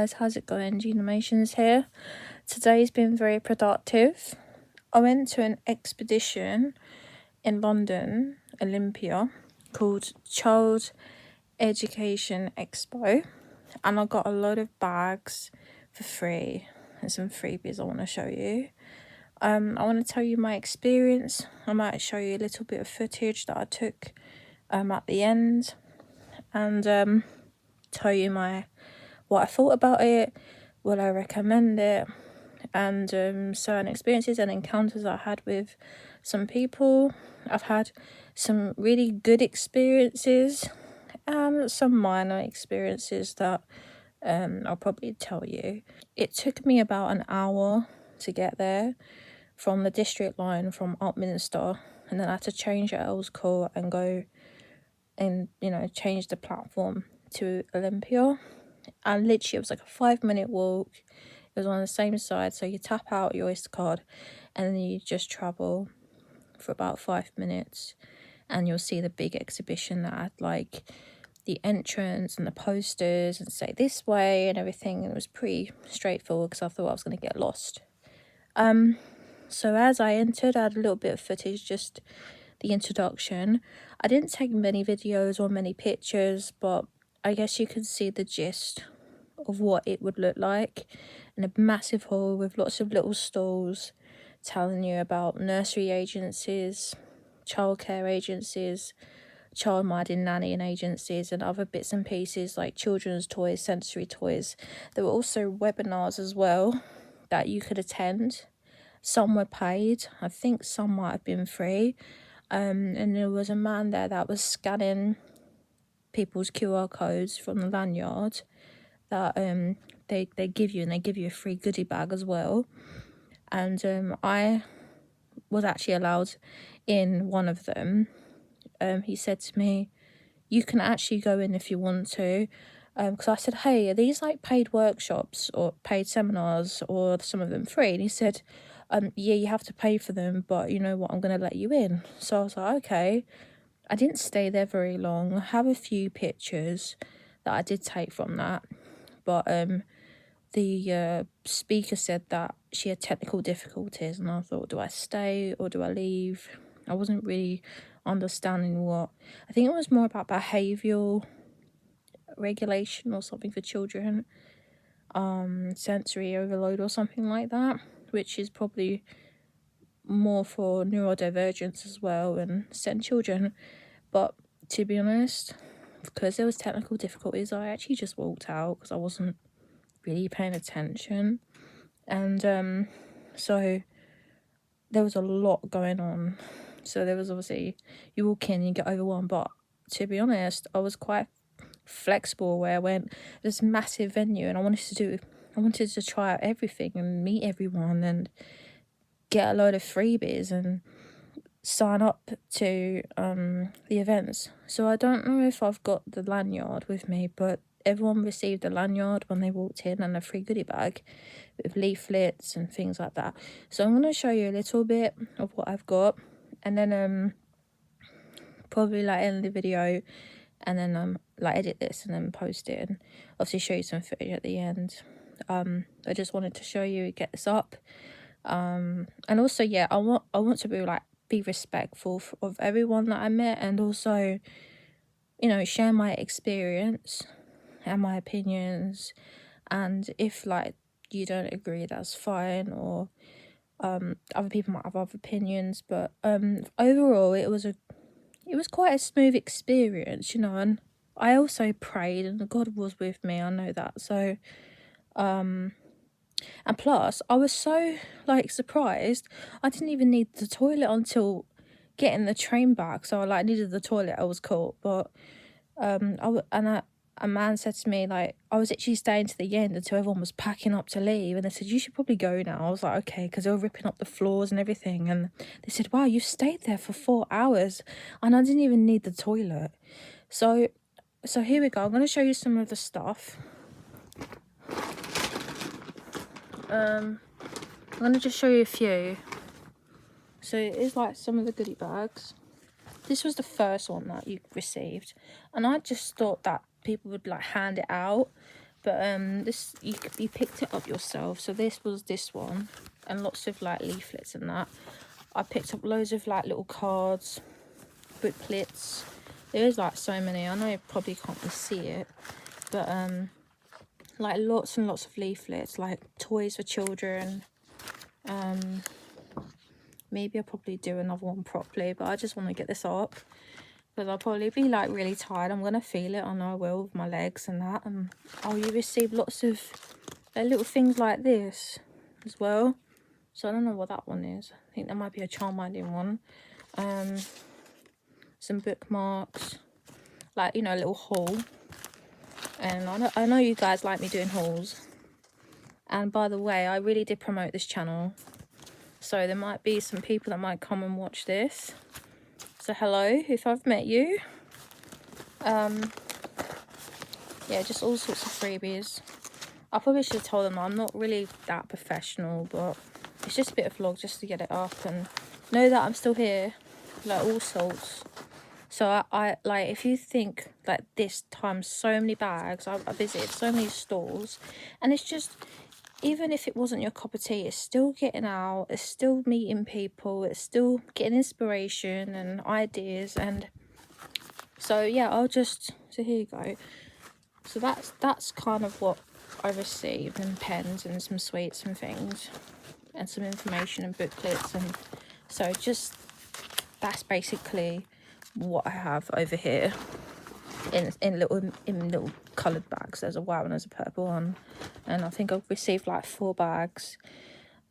guys, how's it going? Genomations here. Today's been very productive. I went to an expedition in London, Olympia, called Child Education Expo, and I got a load of bags for free and some freebies I want to show you. I want to tell you my experience. I might show you a little bit of footage that I took at the end, and tell you what I thought about it, would I recommend it, and certain experiences and encounters I had with some people. I've had some really good experiences and some minor experiences that I'll probably tell you. It took me about an hour to get there from the district line from Upminster, and then I had to change at Earl's Court and go and change the platform to Olympia. And literally it was like a 5-minute walk. It was on the same side, so you tap out your Oyster card and then you just travel for about 5 minutes and you'll see the big exhibition that had like the entrance and the posters and say this way and everything. And it was pretty straightforward because I thought I was going to get lost. So as I entered, I had a little bit of footage, just the introduction. I didn't take many videos or many pictures, but I guess you can see the gist of what it would look like. In a massive hall with lots of little stalls telling you about nursery agencies, childcare agencies, child minding nannying agencies, and other bits and pieces like children's toys, sensory toys. There were also webinars as well that you could attend. Some were paid. I think some might have been free. And there was a man there that was scanning people's QR codes from the lanyard that they give you, and they give you a free goodie bag as well. And I was actually allowed in one of them. He said to me, you can actually go in if you want to, because I said, hey, are these like paid workshops or paid seminars, or some of them free? And he said, yeah, you have to pay for them, but you know what, I'm going to let you in. So I was like, okay. I didn't stay there very long. I have a few pictures that I did take from that, but the speaker said that she had technical difficulties, and I thought, do I stay or do I leave? I wasn't really understanding what. I think it was more about behavioural regulation or something for children, sensory overload or something like that, which is probably more for neurodivergence as well and certain children. But to be honest, because there was technical difficulties, I actually just walked out because I wasn't really paying attention. And so there was a lot going on. So there was obviously, you walk in, you get overwhelmed, but to be honest, I was quite flexible where I went. This massive venue, and I wanted to try out everything and meet everyone and get a load of freebies and sign up to the events. So I don't know if I've got the lanyard with me, but everyone received a lanyard when they walked in and a free goodie bag with leaflets and things like that. So I'm going to show you a little bit of what I've got, and then probably like end the video, and then like edit this and then post it, and obviously show you some footage at the end. I just wanted to show you, get this up. And also, yeah, I want to be respectful of everyone that I met, and also, share my experience and my opinions. And if like you don't agree, that's fine, or other people might have other opinions, but overall it was quite a smooth experience, and I also prayed and God was with me, I know that. So and plus, I was so surprised. I didn't even need the toilet until getting the train back. So I needed the toilet. I was cool, but a man said to me, I was actually staying to the end until everyone was packing up to leave, and they said, you should probably go now. I was like, okay, because they were ripping up the floors and everything, and they said, wow, you stayed there for 4 hours, and I didn't even need the toilet. So here we go. I'm going to show you some of the stuff. I'm going to just show you a few. So it is some of the goodie bags. This was the first one that you received, and I just thought that people would hand it out, But this, you picked it up yourself. So this was this one, and lots of like leaflets and that. I picked up loads of like little cards, booklets. There's like so many. I know you probably can't really see it, but like lots and lots of leaflets, like toys for children. Maybe I'll probably do another one properly, but I just want to get this up because I'll probably be like really tired. I'm gonna feel it, I know I will, with my legs and that. And oh, you receive lots of little things like this as well. So I don't know what that one is. I think that might be a charm minding one. Some bookmarks, like, you know, a little haul. And I know you guys like me doing hauls. And by the way, I really did promote this channel, so there might be some people that might come and watch this. So hello, if I've met you. Yeah, just all sorts of freebies. I probably should have told them I'm not really that professional, but it's just a bit of vlog just to get it up and know that I'm still here, like all sorts. So I like, if you think like this times so many bags, I visited so many stores, and it's just, even if it wasn't your cup of tea, it's still getting out, it's still meeting people, it's still getting inspiration and ideas. And so yeah, so here you go. So that's kind of what I received, and pens and some sweets and things, and some information and booklets. And so just, that's basically what I have over here in little coloured bags. There's a white one, there's a purple one, and I think I've received like 4 bags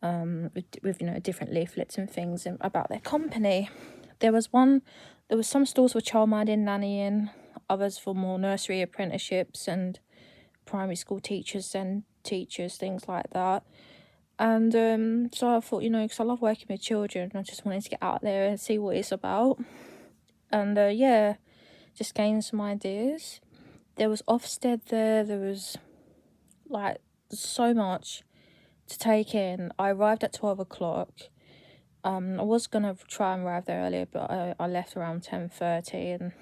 with you know, different leaflets and things about their company. There was some stores for childminding, nannying, others for more nursery apprenticeships and primary school teachers and teachers, things like that. And so I thought, you know, because I love working with children, I just wanted to get out there and see what it's about. And yeah, just gain some ideas. There was Ofsted there was like so much to take in. I arrived at 12 o'clock. I was gonna try and arrive there earlier, but I left around 10:30, and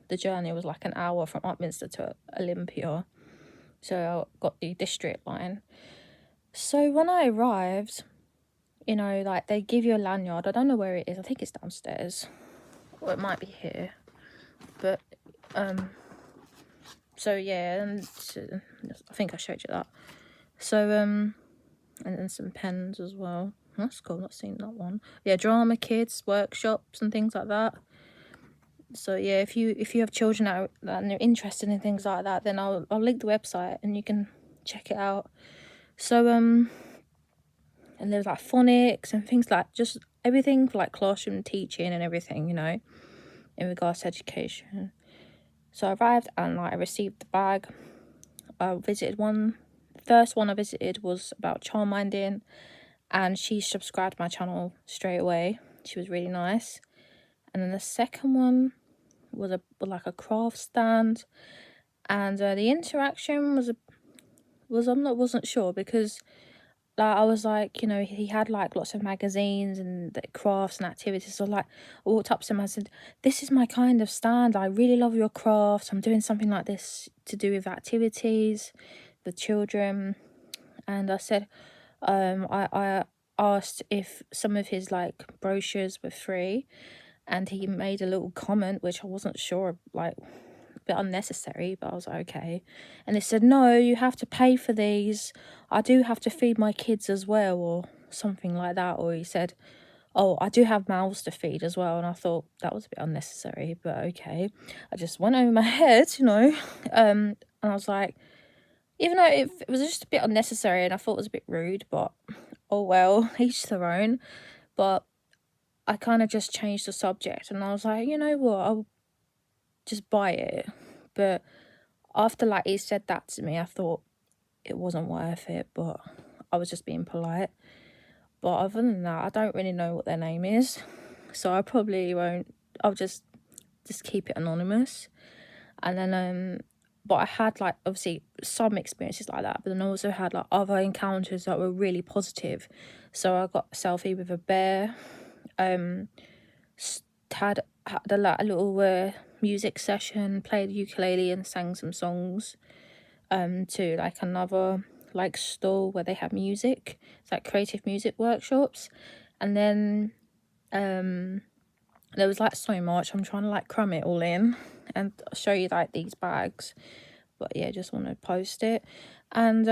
the journey was like an hour from Upminster to Olympia, so I got the district line. So when I arrived, you know, like they give you a lanyard. I don't know where it is. I think it's downstairs, or it might be here. But so yeah, and I think I showed you that. So and then some pens as well. That's cool. Not seen that one. Yeah, drama kids workshops and things like that. So yeah, if you have children out and they're interested in things like that, then I'll link the website and you can check it out. So and there's like phonics and things, like just everything for like classroom teaching and everything, you know, in regards to education. So I arrived and like I received the bag. I visited the first one I visited was about childminding, and she subscribed to my channel straight away. She was really nice. And then the second one was like a craft stand, and the interaction wasn't sure, because like I was like, you know, he had like lots of magazines and the crafts and activities. So like I walked up to him and I said, "This is my kind of stand. I really love your crafts. I'm doing something like this to do with activities, the children." And I said, I asked if some of his like brochures were free, and he made a little comment which I wasn't sure, like a bit unnecessary, but I was like, okay. And they said, "No, you have to pay for these. I do have to feed my kids as well," or something like that. Or he said, "Oh, I do have mouths to feed as well." And I thought that was a bit unnecessary, but okay. I just went over my head, you know. And I was like, even though it was just a bit unnecessary and I thought it was a bit rude, but oh well, each their own. But I kind of just changed the subject and I was like, you know what, I'll just buy it. But after like he said that to me, I thought it wasn't worth it, but I was just being polite. But other than that, I don't really know what their name is, so I probably won't. I'll just keep it anonymous. And then but I had like obviously some experiences like that, but then I also had like other encounters that were really positive. So I got a selfie with a bear, had a little music session, played ukulele and sang some songs, to like another like stall where they have music. It's like creative music workshops. And then there was like so much. I'm trying to like cram it all in and show you like these bags. But yeah, just want to post it. And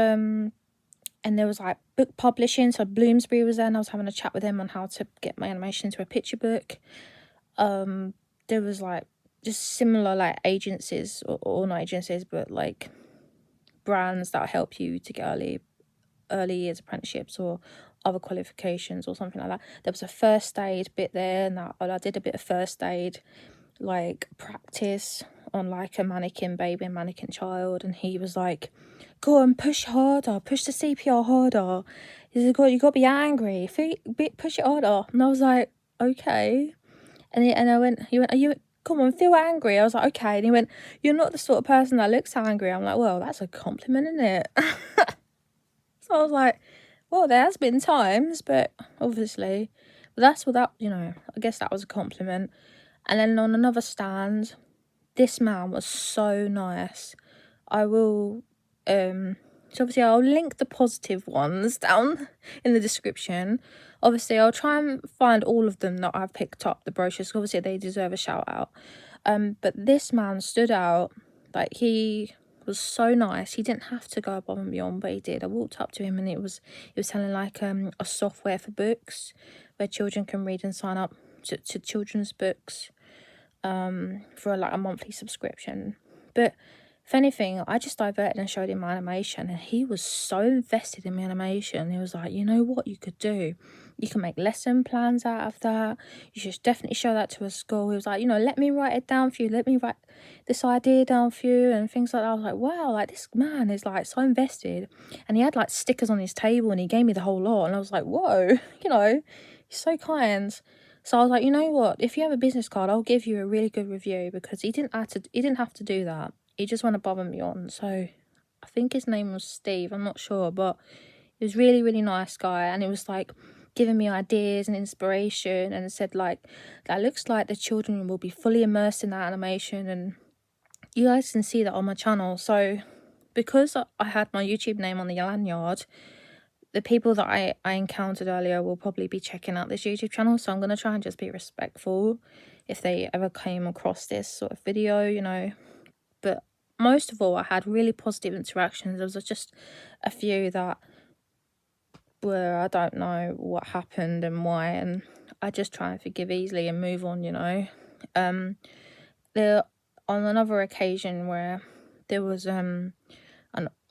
there was like book publishing. So Bloomsbury was there, and I was having a chat with them on how to get my animation into a picture book. There was like just similar like agencies, or not agencies, but like brands that help you to get early years apprenticeships or other qualifications or something like that. There was a first aid bit there, and I did a bit of first aid like practice on like a mannequin baby and mannequin child, and he was like, go on, push harder, push the CPR harder. He said, you got to be angry, push it harder. And I was like, okay. And he went, are you, come on, feel angry. I was like, okay. And he went, you're not the sort of person that looks angry. I'm like, well, that's a compliment, isn't it? So I was like, well, there has been times, but obviously, but that's what that, I guess that was a compliment. And then on another stand, this man was so nice. I will, so obviously I'll link the positive ones down in the description. Obviously, I'll try and find all of them that I've picked up, the brochures. Obviously, they deserve a shout out. But this man stood out. Like, he was so nice. He didn't have to go above and beyond, but he did. I walked up to him, and he was selling like a software for books where children can read and sign up to children's books for like a monthly subscription. But if anything, I just diverted and showed him my animation, and he was so invested in my animation. He was like, you know what you could do? You can make lesson plans out of that. You should definitely show that to a school. He was like, let me write it down for you. Let me write this idea down for you and things like that. I was like, wow, like this man is like so invested. And he had like stickers on his table, and he gave me the whole lot. And I was like, whoa, he's so kind. So I was like, you know what? If you have a business card, I'll give you a really good review, because he didn't have to do that. He just went above and beyond. So I think his name was Steve. I'm not sure, but he was really, really nice guy. And it was like giving me ideas and inspiration, and said like, that looks like the children will be fully immersed in that animation, and you guys can see that on my channel. So because I had my YouTube name on the lanyard, the people that I encountered earlier will probably be checking out this YouTube channel. So I'm going to try and just be respectful if they ever came across this sort of video, But most of all, I had really positive interactions. There was just a few that were, I don't know what happened and why, and I just try and forgive easily and move on, There, on another occasion where there was an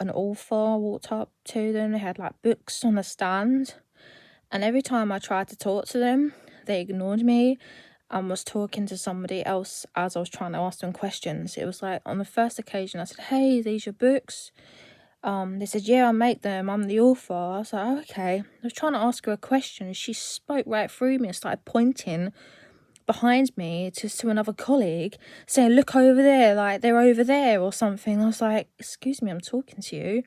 author walked up to them. They had like books on the stand, and every time I tried to talk to them, they ignored me and was talking to somebody else as I was trying to ask them questions. It was like on the first occasion I said, hey, these your books? They said, yeah, I make them, I'm the author. I was like, oh, okay. I was trying to ask her a question. She spoke right through me and started pointing behind me to another colleague, saying, look over there, like they're over there or something. I was like, excuse me, I'm talking to you.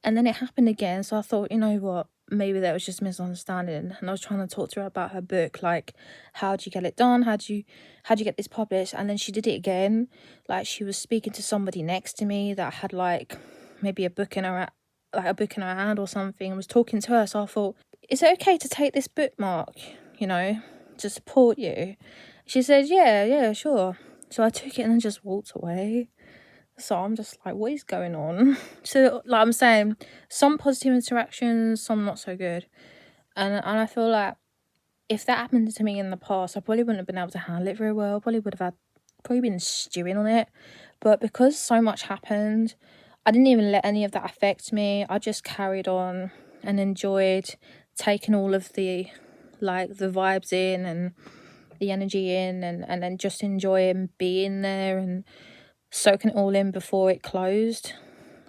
And then it happened again. So I thought, you know what, maybe that was just misunderstanding. And I was trying to talk to her about her book, like, how do you get it done? How do you get this published? And then she did it again. Like, she was speaking to somebody next to me that had like maybe a book in her hand or something, and was talking to her. So I thought, is it okay to take this bookmark, to support you? She said, yeah, sure. So I took it and then just walked away. So I'm just like, what is going on? So like I'm saying, some positive interactions, some not so good. And I feel like if that happened to me in the past, I probably wouldn't have been able to handle it very well. Probably been stewing on it. But because so much happened, I didn't even let any of that affect me. I just carried on and enjoyed taking all of the vibes in and the energy in, and then just enjoying being there and soaking it all in before it closed.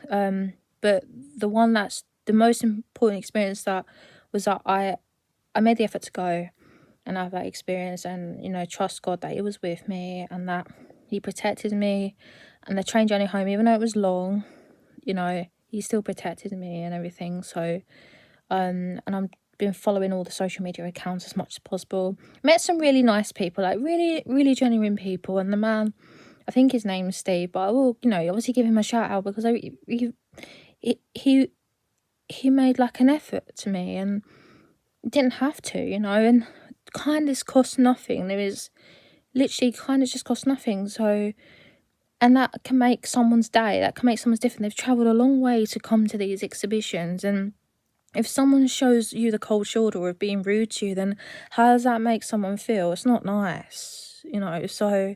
But the one that's the most important experience that was that I made the effort to go and have that experience, and trust God that He was with me and that He protected me. And the train journey home, even though it was long, He still protected me and everything. So and I'm been following all the social media accounts as much as possible. Met some really nice people, like really, really genuine people. And the man, I think his name's Steve, but I will, obviously give him a shout out, because he made like an effort to me, and didn't have to, you know, and kindness costs nothing. There is literally kindness just costs nothing. So, and that can make someone's day, that can make someone's different. They've travelled a long way to come to these exhibitions, and if someone shows you the cold shoulder or being rude to you, then how does that make someone feel? It's not nice, you know. So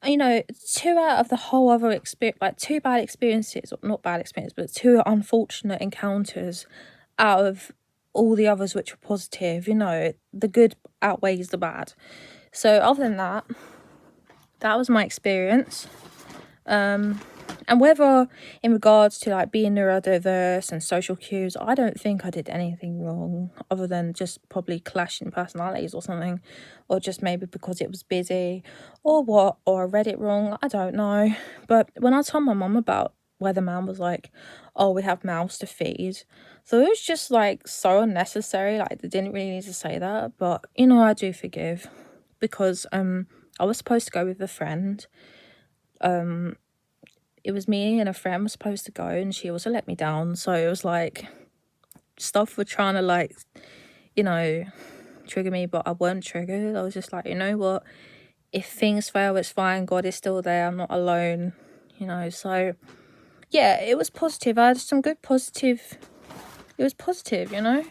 you know, 2 out of the whole other experience, like 2 bad experiences, or not bad experiences, but 2 unfortunate encounters out of all the others which were positive, you know, the good outweighs the bad. So other than that, that was my experience. And whether in regards to like being neurodiverse and social cues, I don't think I did anything wrong other than just probably clashing personalities or something, or just maybe because it was busy or what, or I read it wrong, I don't know. But when I told my mum about where the man was like, oh, we have mouths to feed, so it was just like so unnecessary, like they didn't really need to say that. But you know, I do forgive, because I was supposed to go with a friend. It was me and a friend were supposed to go, and she also let me down. So it was like stuff were trying to like, you know, trigger me, but I wasn't triggered. I was just like, you know what, if things fail, it's fine. God is still there. I'm not alone, you know. So yeah, it was positive. I had some good positive. It was positive, you know,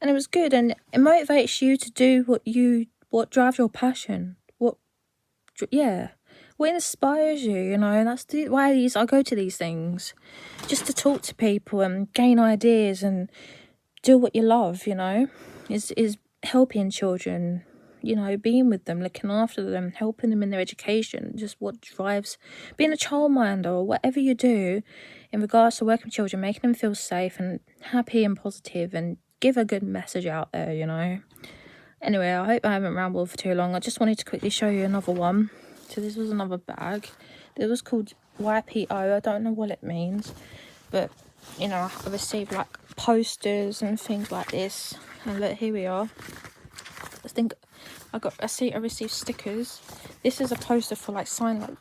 and it was good, and it motivates you to do what drives your passion. What inspires you, you know. That's why I go to these things, just to talk to people and gain ideas and do what you love, you know. Is helping children, you know, being with them, looking after them, helping them in their education, just what drives being a childminder, or whatever you do in regards to working with children, making them feel safe and happy and positive, and give a good message out there, you know. Anyway, I hope I haven't rambled for too long. I just wanted to quickly show you another one. So this was another bag. It was called YPO. I don't know what it means, but you know, I received like posters and things like this. And look, here we are. I think I received stickers. This is a poster for like sign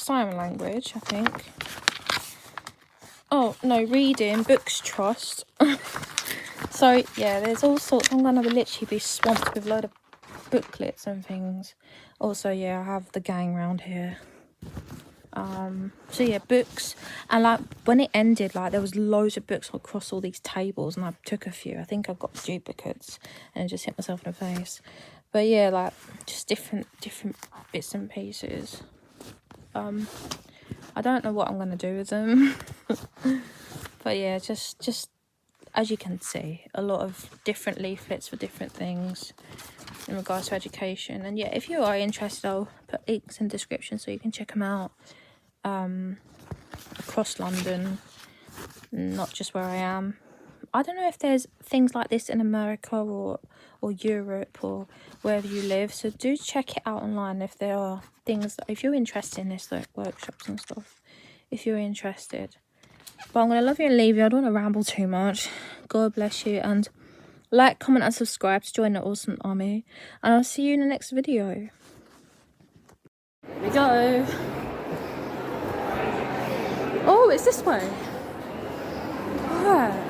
language, I think. Oh no, reading books trust. So yeah, there's all sorts. I'm gonna literally be swamped with a load of booklets and things. Also, yeah, I have the gang round here. So yeah, books. And like when it ended, like there was loads of books across all these tables, and I took a few. I think I got duplicates and just hit myself in the face. But yeah, like just different bits and pieces. I don't know what I'm gonna do with them. But yeah, just as you can see, a lot of different leaflets for different things in regards to education. And yeah, if you are interested, I'll put links in the description so you can check them out. Across London, not just where I am. I don't know if there's things like this in America or Europe or wherever you live, so do check it out online if there are things if you're interested in this, like workshops and stuff, if you're interested. But I'm gonna love you and leave you. I don't want to ramble too much. God bless you, and like, comment and subscribe to join the awesome army, and I'll see you in the next video. Here we go. Oh, it's this way. Yeah.